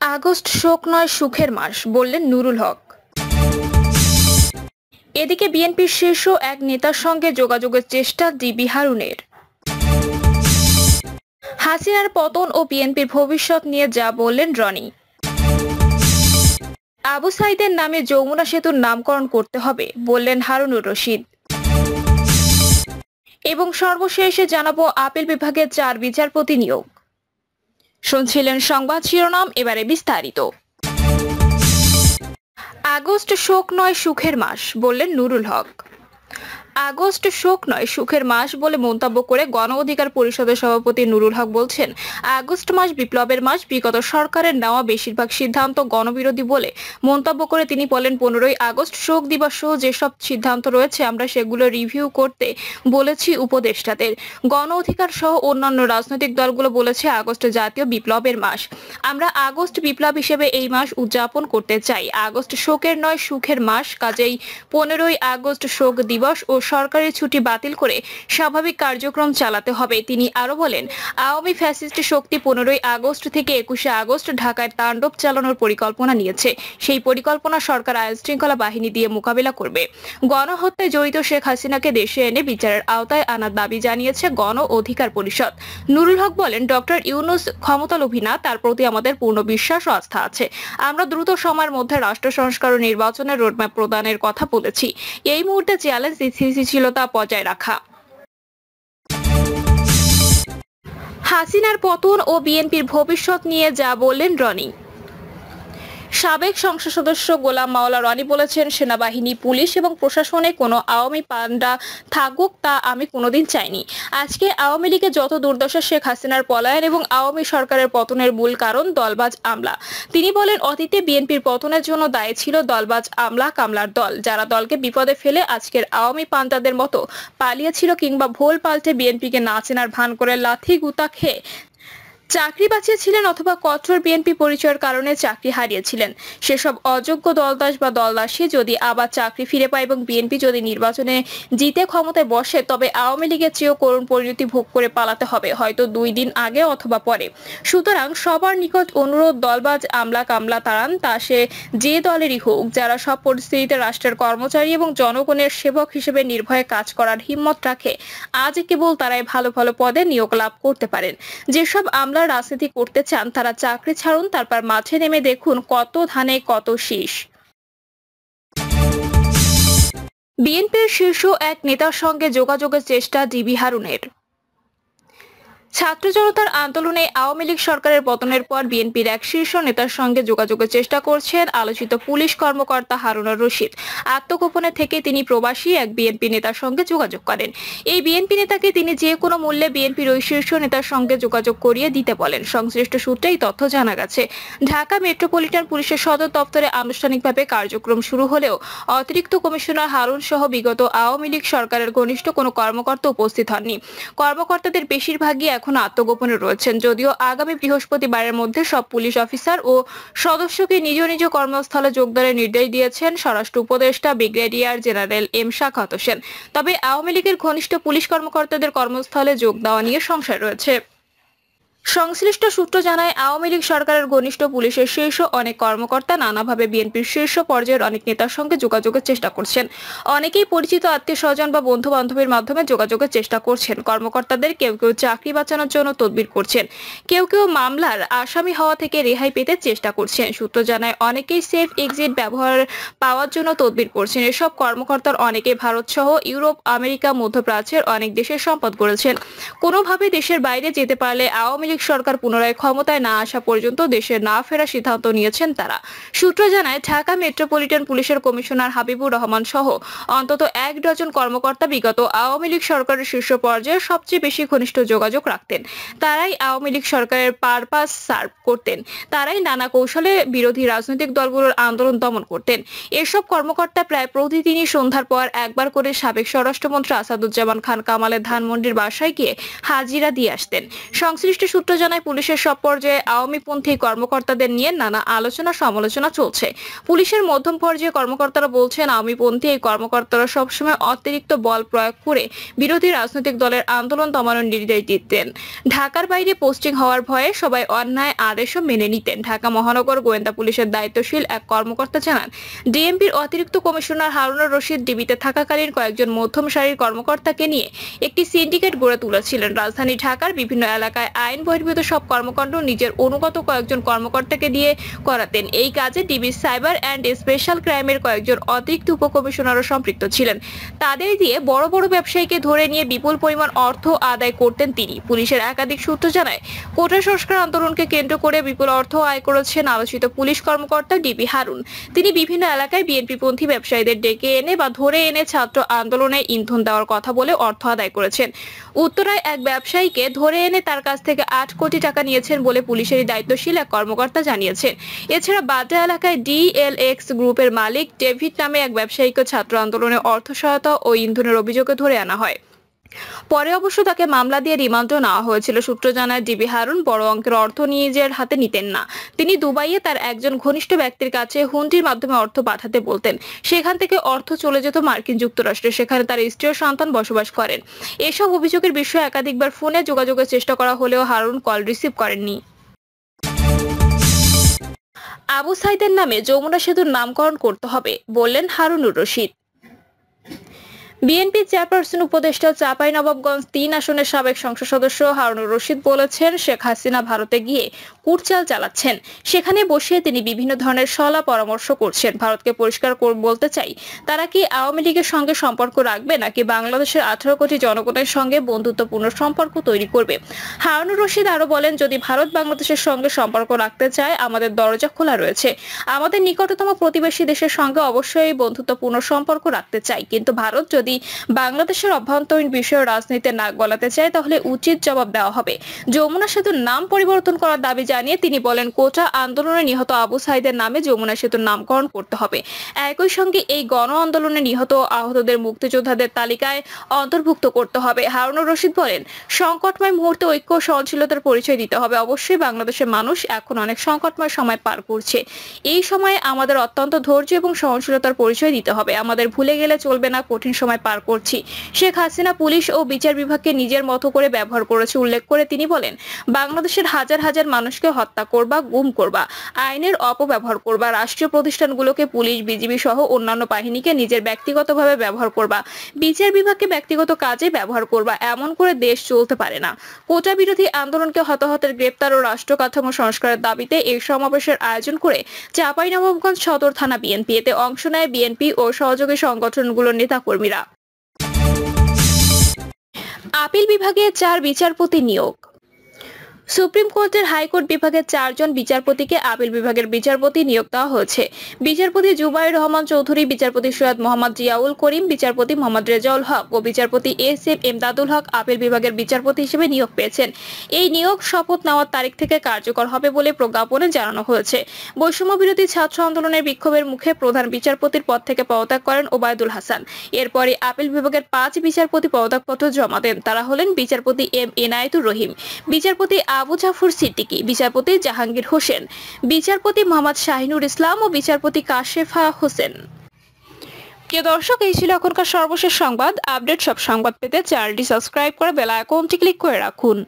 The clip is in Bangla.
আগস্ট শোক নয় সুখের মাস বললেন নুরুল হক। এদিকে বিএনপির শীর্ষ এক নেতার সঙ্গে যোগাযোগের চেষ্টা ডিবি হারুনের। হাসিনার পতন ও বিএনপির ভবিষ্যৎ নিয়ে যা বললেন রনি। আবু সাইদের নামে যমুনা সেতুর নামকরণ করতে হবে বললেন হারুনুর রশিদ। এবং সর্বশেষে জানাবো আপিল বিভাগের 4 বিচারপতি নিয়োগ। শুনছিলেন সংবাদ শিরোনাম, এবারে বিস্তারিত। আগস্ট শোক নয় সুখের মাস বললেন নুরুল হক। আগস্ট শোক নয় সুখের মাস বলে মন্তব্য করে গণ অধিকার পরিষদের সভাপতি নুরুল হক বলছেন, আগস্ট মাস বিপ্লবের মাস। বিগত সরকারের নেওয়া বেশিরভাগ সিদ্ধান্ত গণবিরোধী বলে মন্তব্য করে তিনি বলেন, 15ই আগস্ট শোক দিবস সহ যেসব সিদ্ধান্ত রয়েছে আমরা সেগুলো রিভিউ করতে বলেছি উপদেষ্টাদের। গণ অধিকার সহ অন্যান্য রাজনৈতিক দলগুলো বলেছে আগস্ট জাতীয় বিপ্লবের মাস। আমরা আগস্ট বিপ্লব হিসেবে এই মাস উদযাপন করতে চাই। আগস্ট শোকের নয় সুখের মাস, কাজেই 15ই আগস্ট শোক দিবস ও সরকারি ছুটি বাতিল করে স্বাভাবিক কার্যক্রম চালাতে হবে। তিনি আরো বলেন, আওয়ামী ফ্যাসিস্ট শক্তি 15ই আগস্ট থেকে 21শে আগস্ট ঢাকায় তাণ্ডব চালানোর পরিকল্পনা নিয়েছে। সেই পরিকল্পনা সরকার আইন শৃঙ্খলা বাহিনী দিয়ে মোকাবিলা করবে। গণহত্যায় জড়িত শেখ হাসিনাকে দেশে এনে বিচারের আওতায় আনার দাবি জানিয়েছে গণ অধিকার পরিষদ। নুরুল হক বলেন, ডক্টর ইউনূস ক্ষমতালোভী না, তার প্রতি আমাদের পূর্ণ বিশ্বাস ও আস্থা আছে। আমরা দ্রুত সময়ের মধ্যে রাষ্ট্র সংস্কার ও নির্বাচনের রোডম্যাপ প্রদানের কথা বলেছি। এই মুহূর্তে চ্যালেঞ্জ স্থিতিশীলতা বজায় রাখা। হাসিনার পতন ও বিএনপির ভবিষ্যৎ নিয়ে যা বললেন রনি। সাবেক সংসদ সদস্য গোলাম মাওলা রনি বলেছেন, সেনাবাহিনী, পুলিশ এবং প্রশাসনে কোনো আওয়ামী পান্ডা থাকুক তা আমি কোনোদিন চাইনি। আজকে আওয়ামী লীগের যত দুর্দশা শেখ হাসিনার পলায়ন এবং আওয়ামী সরকারের পতনের মূল কারণ দলবাজ আমলা। তিনি বলেন, অতীতে বিএনপির পতনের জন্য দায়ী ছিল দলবাজ আমলা কামলার দল, যারা দলকে বিপদে ফেলে আজকের আওয়ামী পান্ডাদের মতো পালিয়েছিল কিংবা ভোল পাল্টে বিএনপিকে না চেনার ভান করে লাথি গুতা খেয়ে চাকরি বাঁচিয়েছিলেন অথবা কঠোর বিএনপি পরিচয়ের কারণে চাকরি হারিয়েছিলেন। সেসব অযোগ্য দলদাস বা দলদাসী যদি আবার চাকরি ফিরে পায় এবং বিএনপি যদি নির্বাচনে জিতে ক্ষমতায় বসে, তবে আওয়ামী লীগের চেয়েও করুণ পরিণতি ভোগ করে পালাতে হবে, হয়তো 2 দিন আগে অথবা পরে। সুতরাং সবার নিকট অনুরোধ, দলবাজ আমলা কামলা তাড়ান, তা সে যে দলেরই হোক, যারা সব পরিস্থিতিতে রাষ্ট্রের কর্মচারী এবং জনগণের সেবক হিসেবে নির্ভয়ে কাজ করার হিম্মত রাখে, আজ কেবল তারাই ভালো ভালো পদে নিয়োগ লাভ করতে পারেন। যেসব আমলা রাজনীতি করতে চান তারা চাকরি ছাড়ুন, তারপর মাঠে নেমে দেখুন কত ধানে কত শীষ। বিএনপির শীর্ষ এক নেতার সঙ্গে যোগাযোগের চেষ্টা ডিবি হারুনের। ছাত্র জনতার আন্দোলনে আওয়ামী লীগ সরকারের পতনের পর বিএনপির এক শীর্ষ নেতার সঙ্গে যোগাযোগের চেষ্টা করছেন আলোচিত পুলিশ কর্মকর্তা হারুনুর রশিদ। আত্মগোপনে থেকে তিনি প্রবাসী এক বিএনপি নেতার সঙ্গে যোগাযোগ করেন। এই বিএনপি নেতাকে তিনি যে কোনো মূল্যে বিএনপির ওই শীর্ষ নেতার সঙ্গে যোগাযোগ করিয়ে দিতে বলেন। সংশ্লিষ্ট সূত্রে এই তথ্য জানা গেছে। ঢাকা মেট্রোপলিটন পুলিশের সদর দপ্তরে আনুষ্ঠানিকভাবে কার্যক্রম শুরু হলেও অতিরিক্ত কমিশনার হারুন সহ বিগত আওয়ামী লীগ সরকারের ঘনিষ্ঠ কোনো কর্মকর্তা উপস্থিত হননি। কর্মকর্তাদের বেশিরভাগই এখন আত্মগোপনে রয়েছেন। যদিও আগামী বৃহস্পতিবারের মধ্যে সব পুলিশ অফিসার ও সদস্যকে নিজ নিজ কর্মস্থলে যোগদানের নির্দেশ দিয়েছেন স্বরাষ্ট্র উপদেষ্টা brigadier general M Sakhawat Hossain. তবে আওয়ামী লীগের ঘনিষ্ঠ পুলিশ কর্মকর্তাদের কর্মস্থলে যোগ দেওয়া নিয়ে সংশয় রয়েছে। সংশ্লিষ্ট সূত্র জানায়, আওয়ামী লীগ সরকারের ঘনিষ্ঠ পুলিশের শীর্ষ অনেক কর্মকর্তা নানাভাবে বিএনপির শীর্ষ পর্যায়ের অনেক নেতার সঙ্গে যোগাযোগের চেষ্টা করছেন। অনেকেই পরিচিত আত্মীয় স্বজন বা বন্ধু বান্ধবের মাধ্যমে যোগাযোগের চেষ্টা করছেন। কর্মকর্তাদের কেউ কেউ চাকরি বাঁচানোর জন্য তদবির করছেন, কেউ কেউ মামলার আসামি হওয়া থেকে রেহাই পেতে চেষ্টা করছেন। সূত্র জানায়, অনেকেই সেফ এক্সিট ব্যবহার পাওয়ার জন্য তদবির করছেন। এসব কর্মকর্তার অনেকে ভারত সহ ইউরোপ, আমেরিকা, মধ্যপ্রাচ্যের অনেক দেশের সম্পদ গড়েছেন। কোনোভাবে দেশের বাইরে যেতে পারলে আওয়ামী লীগ সরকার পুনরায় ক্ষমতায় না আসা পর্যন্ত দেশে না ফেরার সিদ্ধান্ত নিয়েছেন তারা। সূত্র জানায়, ঢাকা মেট্রোপলিটন পুলিশের কমিশনার হাবিবুর রহমান সহ অন্তত 1 ডজন কর্মকর্তা বিগত আওয়ামী লীগ সরকারের শীর্ষ পর্যায়ে সবচেয়ে বেশি ঘনিষ্ঠ যোগাযোগ রাখতেন। তারাই আওয়ামী লীগ সরকারের পারপাস সার্ভ করতেন। তারাই নানা কৌশলে বিরোধী রাজনৈতিক দলগুলোর আন্দোলন দমন করতেন। এসব কর্মকর্তা প্রায় প্রতিদিনই সন্ধ্যার পর একবার করে সাবেক স্বরাষ্ট্রমন্ত্রী আসাদুজ্জামান খান কামালের ধানমন্ডির বাসায় গিয়ে হাজিরা দিয়ে আসতেন। সংশ্লিষ্ট সূত্র জানায় পুলিশের সব পর্যায়ে আওয়ামীপন্থী কর্মকর্তাদের নিয়ে নানা আলোচনা সমালোচনা চলছে। পুলিশের মধ্যম পর্যায়ে কর্মকর্তারা বলছেন আওয়ামীপন্থী এই কর্মকর্তারা সবসময় অতিরিক্ত বল প্রয়োগ করে বিরোধী রাজনৈতিক দলের আন্দোলন দমানোর নির্দেশ দিতেন। ঢাকার বাইরে পোস্টিং হওয়ার ভয়ে সবাই অন্যায় আদেশও মেনে নিতেন। ঢাকা মহানগর গোয়েন্দা পুলিশের দায়িত্বশীল এক কর্মকর্তা জানান, ডিএমপির অতিরিক্ত কমিশনার হারুনুর রশিদ ডিবিতে থাকাকালীন কয়েকজন মধ্যম সারির কর্মকর্তাকে নিয়ে একটি সিন্ডিকেট গড়ে তুলেছিলেন। রাজধানী ঢাকার বিভিন্ন এলাকায় আইন বহির্ভূত সব কর্মকাণ্ড নিজের অনুগত কয়েকজন কর্মকর্তাকে দিয়ে করাতেন। এই কাজে ডিবির সাইবার অ্যান্ড স্পেশাল ক্রাইমের কয়েকজন অতিরিক্ত উপকমিশনারও সম্পৃক্ত ছিলেন। তাদের দিয়ে বড় বড় ব্যবসায়ীকে ধরে নিয়ে বিপুল পরিমাণ অর্থ আদায় করতেন তিনি। পুলিশের একাধিক সূত্র জানায়, কোটা সংস্কার আন্দোলনকে কেন্দ্র করে বিপুল অর্থ আয় করেছেন আলোচিত পুলিশ কর্মকর্তা ডিবি হারুন। তিনি বিভিন্ন এলাকায় বিএনপিপন্থী ব্যবসায়ীদের ডেকে এনে বা ধরে এনে ছাত্র আন্দোলনে ইন্ধন দেওয়ার কথা বলে অর্থ আদায় করেছেন। উত্তরায় এক ব্যবসায়ীকে ধরে এনে তার কাছ থেকে 8 কোটি টাকা নিয়েছেন বলে পুলিশের দায়িত্বশীল এক কর্মকর্তা জানিয়েছেন। এছাড়া বাড্ডা এলাকায় ডিএলএক্স গ্রুপের মালিক ডেভিড নামে এক ব্যবসায়ীকে ছাত্র আন্দোলনে অর্থ সহায়তা ও ইন্ধনের অভিযোগে ধরে আনা হয়। পরে অবশ্য তাকে মামলা দিয়ে রিমান্ডও নেওয়া হয়েছিল। সূত্র জানায়, ডিবি হারুন বড় অঙ্কের অর্থ নিজের হাতে নিতেন না। তিনি দুবাইয়ে তার একজন ঘনিষ্ঠ ব্যক্তির কাছে হুন্ডির মাধ্যমে অর্থ পাঠাতে বলতেন। সেখান থেকে অর্থ চলে যেত মার্কিন যুক্তরাষ্ট্রে। সেখানে তার স্ত্রী ও সন্তান বসবাস করেন। এসব অভিযোগের বিষয়ে একাধিকবার ফোনে যোগাযোগের চেষ্টা করা হলেও হারুন কল রিসিভ করেননি। আবু সাইদের নামে যমুনা সেতুর নামকরণ করতে হবে বললেন হারুনুর রশিদ। বিএনপি চেয়ারপারসন উপদেষ্টা চাঁপাইনবাবগঞ্জ 3 আসনের সাবেক সংসদ সদস্য হারুনুর রশিদ বলেছেন, শেখ হাসিনা ভারতে গিয়ে কুটচাল চালাচ্ছেন। সেখানে বসে তিনি বিভিন্ন ধরনের সলা পরামর্শ করছেন। ভারতকে পরিষ্কার বলতে চাই, তারা কি আওয়ামী লীগের সঙ্গে সম্পর্ক রাখবে নাকি বাংলাদেশের 18 কোটি জনগণের সঙ্গে বন্ধুত্বপূর্ণ সম্পর্ক তৈরি করবে। হারুনুর রশিদ আরো বলেন, যদি ভারত বাংলাদেশের সঙ্গে সম্পর্ক রাখতে চায় আমাদের দরজা খোলা রয়েছে। আমাদের নিকটতম প্রতিবেশী দেশের সঙ্গে অবশ্যই বন্ধুত্বপূর্ণ সম্পর্ক রাখতে চাই, কিন্তু ভারত যদি বাংলাদেশের অভ্যন্তরীণ বিষয়ে রাজনীতিতে নাক গলাতে চায় তাহলে উচিত জবাব দেওয়া হবে। যমুনা সেতুর নাম পরিবর্তন করার দাবি জানিয়ে তিনি বলেন, কোটা আন্দোলনে নিহত আবু সাইদের নামে যমুনা সেতুর নামকরণ করতে হবে। একই সঙ্গে এই গণ আন্দোলনে নিহত আহতদের মুক্তিযোদ্ধাদের তালিকায় অন্তর্ভুক্ত করতে হবে। হারুনুর রশিদ বলেন, সংকটময় মুহূর্তে ঐক্য ও সহনশীলতার পরিচয় দিতে হবে। অবশ্যই বাংলাদেশের মানুষ এখন অনেক সংকটময় সময় পার করছে। এই সময়ে আমাদের অত্যন্ত ধৈর্য এবং সহনশীলতার পরিচয় দিতে হবে। আমাদের ভুলে গেলে চলবে না কঠিন সময় পার করছি। শেখ হাসিনা পুলিশ ও বিচার বিভাগকে নিজের মতো করে ব্যবহার করেছে উল্লেখ করে তিনি বলেন, বাংলাদেশের হাজার হাজার মানুষকে হত্যা করবা, গুম করবা, আইনের অপব্যবহার করবা, রাষ্ট্রীয় প্রতিষ্ঠানগুলোকে পুলিশ, বিজিবি সহ অন্যান্য বাহিনীকে নিজের ব্যক্তিগতভাবে ব্যবহার করবা, বিচার বিভাগকে ব্যক্তিগত কাজে ব্যবহার করবা। এমন করে দেশ চলতে পারে না। কোটা বিরোধী আন্দোলনকে হতাহতের গ্রেপ্তার ও রাষ্ট্র কাঠামো সংস্কারের দাবিতে এই সমাবেশের আয়োজন করে চাঁপাইনবাবগঞ্জ সদর থানা বিএনপি। এতে অংশ নেয় বিএনপি ও সহযোগী সংগঠনগুলোর নেতাকর্মীরা। আপিল বিভাগে 4 বিচারপতি নিয়োগ। সুপ্রিম কোর্টের হাইকোর্ট বিভাগের 4 জন বিচারপতিকে আপিল বিভাগের বিচারপতি নিয়োগ দেওয়া হয়েছে। বিচারপতি জুবাইর রহমান চৌধুরী, বিচারপতি সৈয়দ মোহাম্মদ জিয়াউল করিম, বিচারপতি মোহাম্মদ রেজাউল হক ও বিচারপতি এস.এম. এমদাদুল হক আপিল বিভাগের বিচারপতি হিসেবে নিয়োগ পেয়েছেন। এই নিয়োগ শপথ নেওয়ার তারিখ থেকে কার্যকর হবে বলে প্রজ্ঞাপনে জানানো হয়েছে। বৈষম্য বিরোধী ছাত্র আন্দোলনের বিক্ষোভের মুখে প্রধান বিচারপতির পদ থেকে পদত্যাগ করেন ওবায়দুল হাসান। এরপরে আপিল বিভাগের 5 বিচারপতি পদত্যাগপত্র জমা দেন। তারা হলেন বিচারপতি এম এনায়েতুর রহিম, বিচারপতি আবু জাফর সিদ্দিকী, বিচারপতি জাহাঙ্গীর হোসেন, বিচারপতি মোহাম্মদ শাহিনুর ইসলাম ও বিচারপতি কাশেফা হোসেন। প্রিয় দর্শক, এই ছিল এখনকার সর্বশেষ সংবাদ। আপডেট সব সংবাদ পেতে চ্যানেলটি সাবস্ক্রাইব করে বেল আইকনটি ক্লিক করে রাখুন।